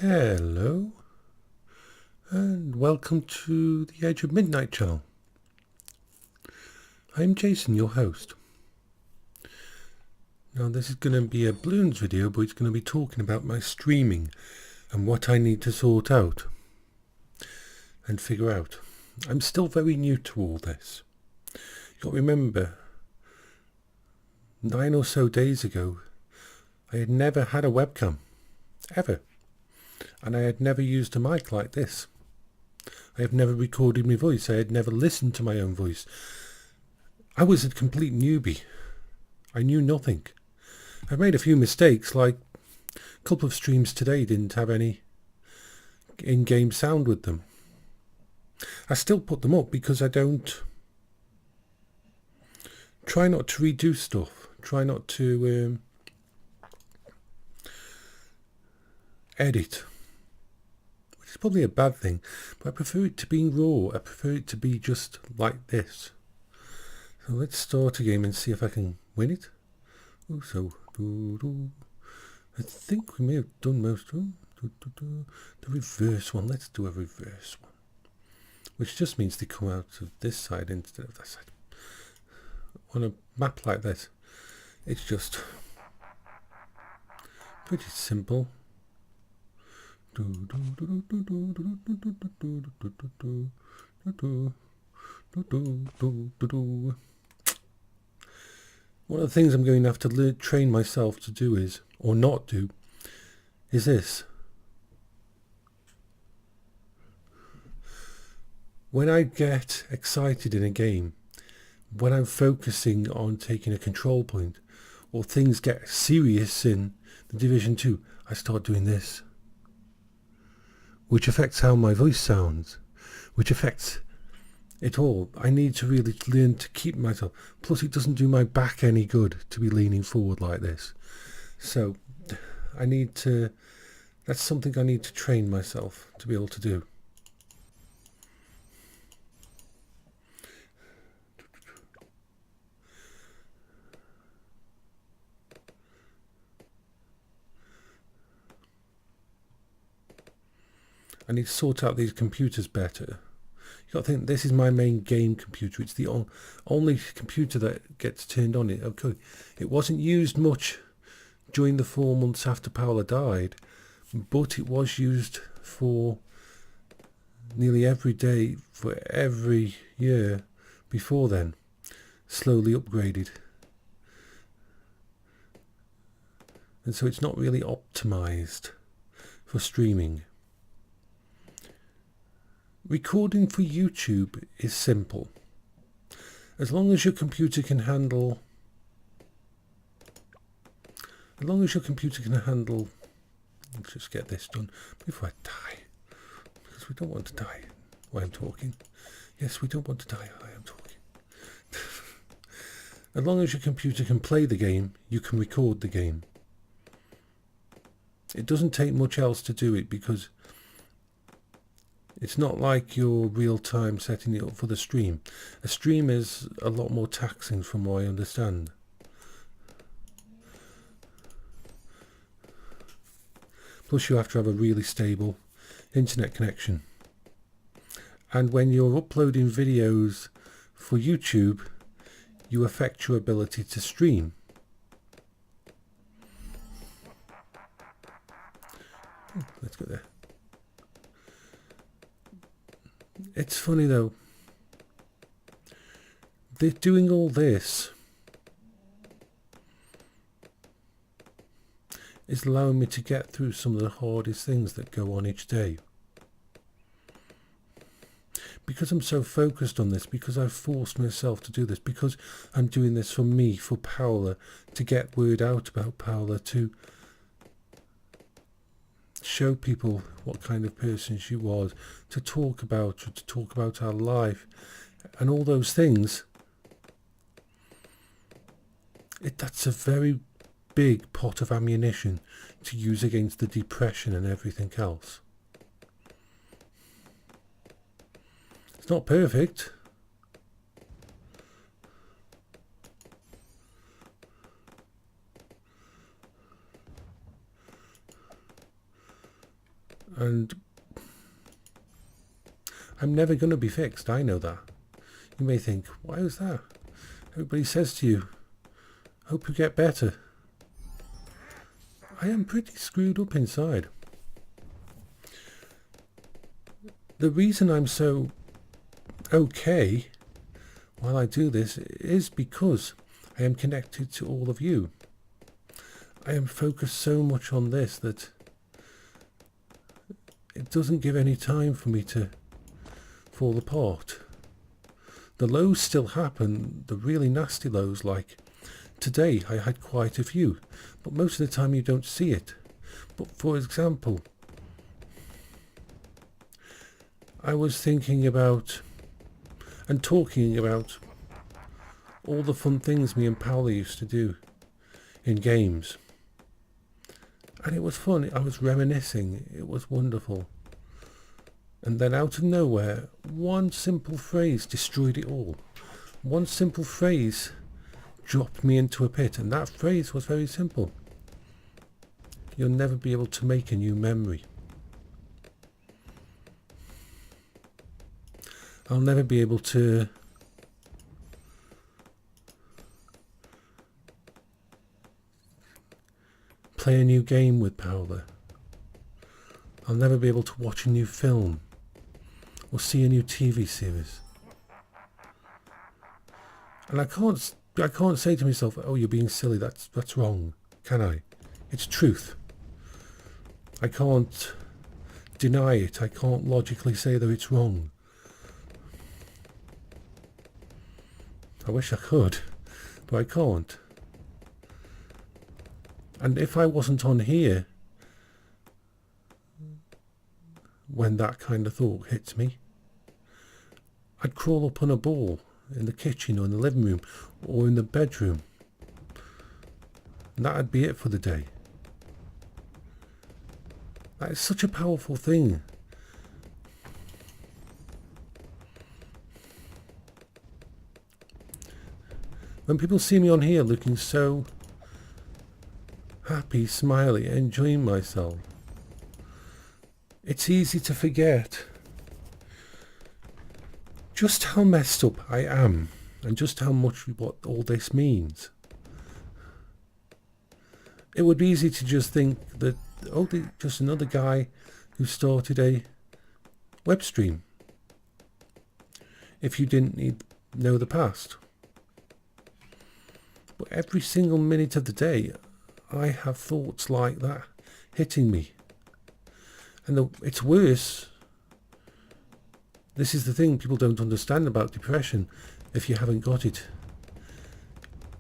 Hello, and welcome to the Edge of Midnight channel. I'm Jason, your host. Now this is going to be a Bloons video, but it's going to be talking about my streaming and what I need to sort out and figure out. I'm still very new to all this. You got to remember, 9 or so days ago, I had never had a webcam, ever. And I had never used a mic like this. I have never recorded my voice. I had never listened to my own voice. I was a complete newbie. I knew nothing. I've made a few mistakes, like a couple of streams today didn't have any in-game sound with them. I still put them up because I don't try not to redo stuff. Try not to edit. It's probably a bad thing, but I prefer it to be raw. I prefer it to be just like this. So let's start a game and see if I can win it. So, I think we may have done most of them. The reverse one, let's do a reverse one. Which just means they come out of this side instead of that side. On a map like this, it's just pretty simple. One of the things I'm going to have to train myself to do is, or not do, is this. When I get excited in a game, when I'm focusing on taking a control point, or things get serious in the Division 2, I start doing this. Which affects how my voice sounds, which affects it all. I need to really learn to keep myself. Plus, it doesn't do my back any good to be leaning forward like this. So, I need to. That's something I need to train myself to be able to do. I need to sort out these computers better. You got to think, this is my main game computer. It's the only computer that gets turned on. Okay, it wasn't used much during the 4 months after Paula died, but it was used for nearly every day for every year before then. Slowly upgraded. And so it's not really optimized for streaming. Recording for YouTube is simple. As long as your computer can handle... let's just get this done before I die. Because we don't want to die while I'm talking. Yes, we don't want to die while I'm talking. As long as your computer can play the game, you can record the game. It doesn't take much else to do it, because it's not like you're real time setting it up for the stream. A stream is a lot more taxing from what I understand. Plus you have to have a really stable internet connection. And when you're uploading videos for YouTube, you affect your ability to stream. Let's go there. It's funny though, they're doing all this is allowing me to get through some of the hardest things that go on each day. Because I'm so focused on this, because I've forced myself to do this, because I'm doing this for me, for Paula, to get word out about Paula, to show people what kind of person she was, to talk about her, to talk about her life, and all those things. That's a very big pot of ammunition to use against the depression and everything else. It's not perfect. And I'm never going to be fixed. I know that. You may think, why is that? Everybody says to you, hope you get better. I am pretty screwed up inside. The reason I'm so okay while I do this is because I am connected to all of you. I am focused so much on this that it doesn't give any time for me to fall apart. The lows still happen, the really nasty lows, like today I had quite a few, but most of the time you don't see it. But for example, I was thinking about and talking about all the fun things me and Paula used to do in games. And it was fun. I was reminiscing. It was wonderful. And then out of nowhere, one simple phrase destroyed it all. One simple phrase dropped me into a pit. And that phrase was very simple. You'll never be able to make a new memory. I'll never be able to play a new game with Paula. I'll never be able to watch a new film or see a new TV series. And I can't say to myself, oh, you're being silly, that's wrong, can I? It's truth. I can't deny it. I can't logically say that it's wrong. I wish I could, but I can't. And if I wasn't on here when that kind of thought hits me, I'd crawl up on a ball in the kitchen or in the living room or in the bedroom. And that'd be it for the day. That is such a powerful thing. When people see me on here looking so happy, smiley, enjoying myself, it's easy to forget just how messed up I am and just how much what all this means. It would be easy to just think that, oh, just another guy who started a web stream, if you didn't know the past. But every single minute of the day, I have thoughts like that hitting me. And it's worse. This is the thing people don't understand about depression if you haven't got it.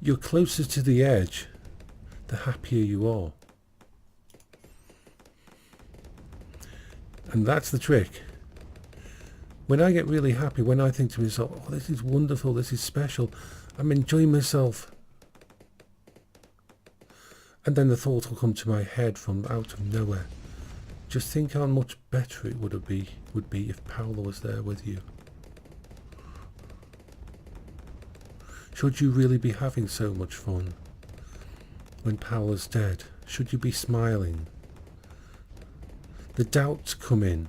You're closer to the edge, the happier you are. And that's the trick. When I get really happy, when I think to myself, oh, this is wonderful, this is special, I'm enjoying myself. And then the thought will come to my head from out of nowhere. Just think how much better it would be if Paula was there with you. Should you really be having so much fun when Paula's dead? Should you be smiling? The doubts come in.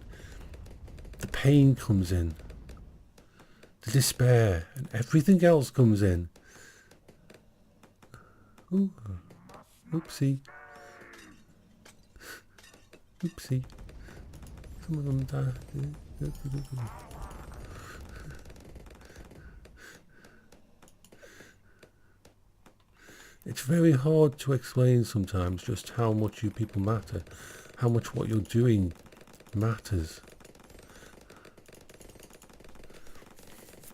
The pain comes in. The despair and everything else comes in. Ooh. Oopsie. Oopsie. Some of them died. It's very hard to explain sometimes just how much you people matter, how much what you're doing matters.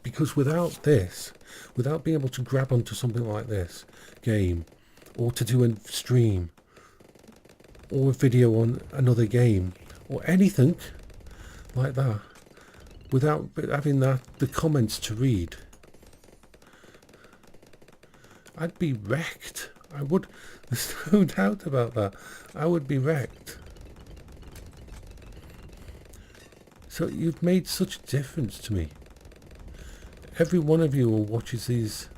Because without this, without being able to grab onto something like this game, or to do a stream, or a video on another game, or anything like that, without having the comments to read, I'd be wrecked. I would. There's no doubt about that. I would be wrecked. So you've made such a difference to me. Every one of you who watches these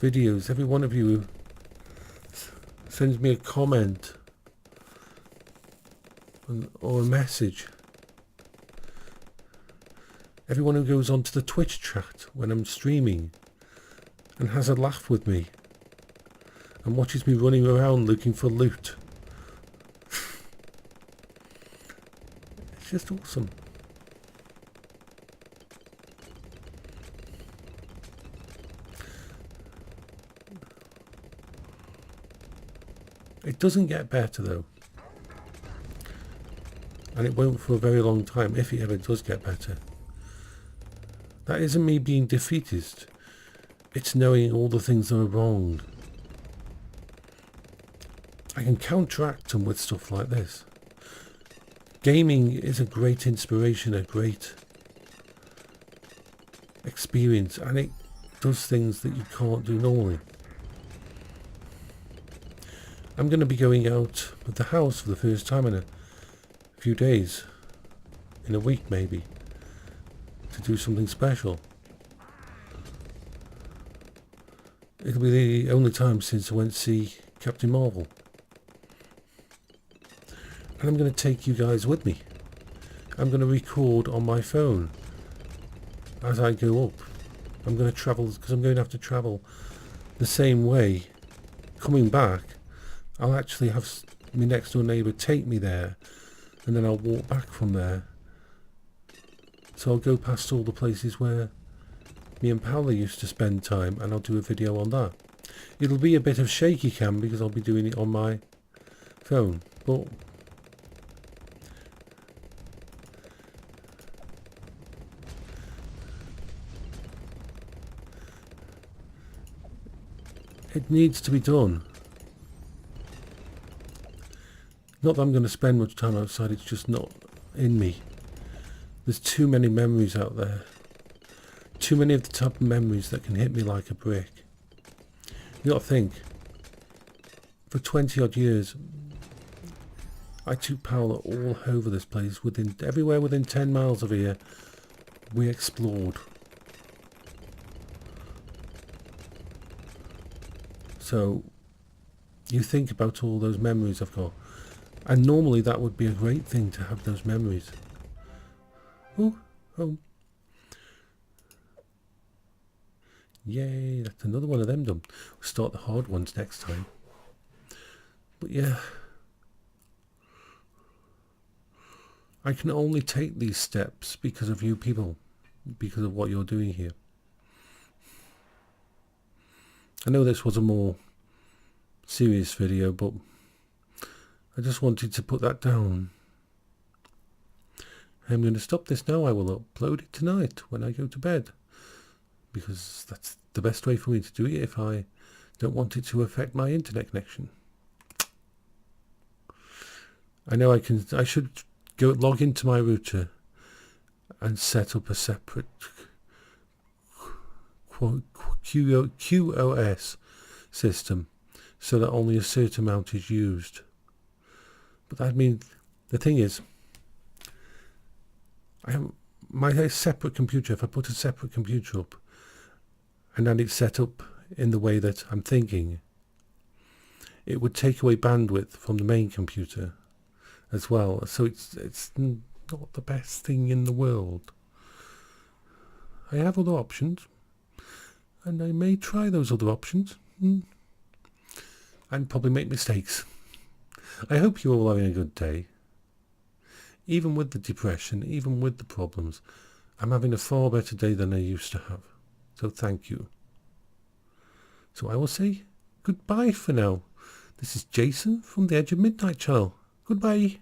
videos, every one of you who sends me a comment or a message. Everyone who goes onto the Twitch chat when I'm streaming and has a laugh with me and watches me running around looking for loot. It's just awesome. It doesn't get better though. And it won't for a very long time if it ever does get better. That isn't me being defeatist. It's knowing all the things that are wrong. I can counteract them with stuff like this. Gaming is a great inspiration, a great experience, and it does things that you can't do normally. I'm going to be going out of the house for the first time in a few days, in a week maybe, to do something special. It'll be the only time since I went to see Captain Marvel. And I'm going to take you guys with me. I'm going to record on my phone as I go up. I'm going to travel, because I'm going to have to travel the same way. Coming back, I'll actually have my next door neighbour take me there, and then I'll walk back from there. So I'll go past all the places where me and Paula used to spend time, and I'll do a video on that. It'll be a bit of shaky cam because I'll be doing it on my phone, but it needs to be done. Not that I'm going to spend much time outside, it's just not in me. There's too many memories out there. Too many of the type of memories that can hit me like a brick. You got to think, for 20 odd years, I took Paula all over this place, everywhere within 10 miles of here, we explored. So, you think about all those memories I've got. And normally that would be a great thing to have those memories. Oh, home. Yay, that's another one of them done. We'll start the hard ones next time. But yeah. I can only take these steps because of you people. Because of what you're doing here. I know this was a more serious video, but I just wanted to put that down. I'm going to stop this now. I will upload it tonight when I go to bed, because that's the best way for me to do it if I don't want it to affect my internet connection. I know I should go log into my router and set up a separate QoS system so that only a certain amount is used. But that means, the thing is, I have my separate computer. If I put a separate computer up and then it's set up in the way that I'm thinking, it would take away bandwidth from the main computer as well. So it's not the best thing in the world. I have other options, and I may try those other options and probably make mistakes. I hope you're all having a good day. Even with the depression, even with the problems, I'm having a far better day than I used to have. So thank you. So I will say goodbye for now. This is Jason from the Edge of Midnight channel. Goodbye.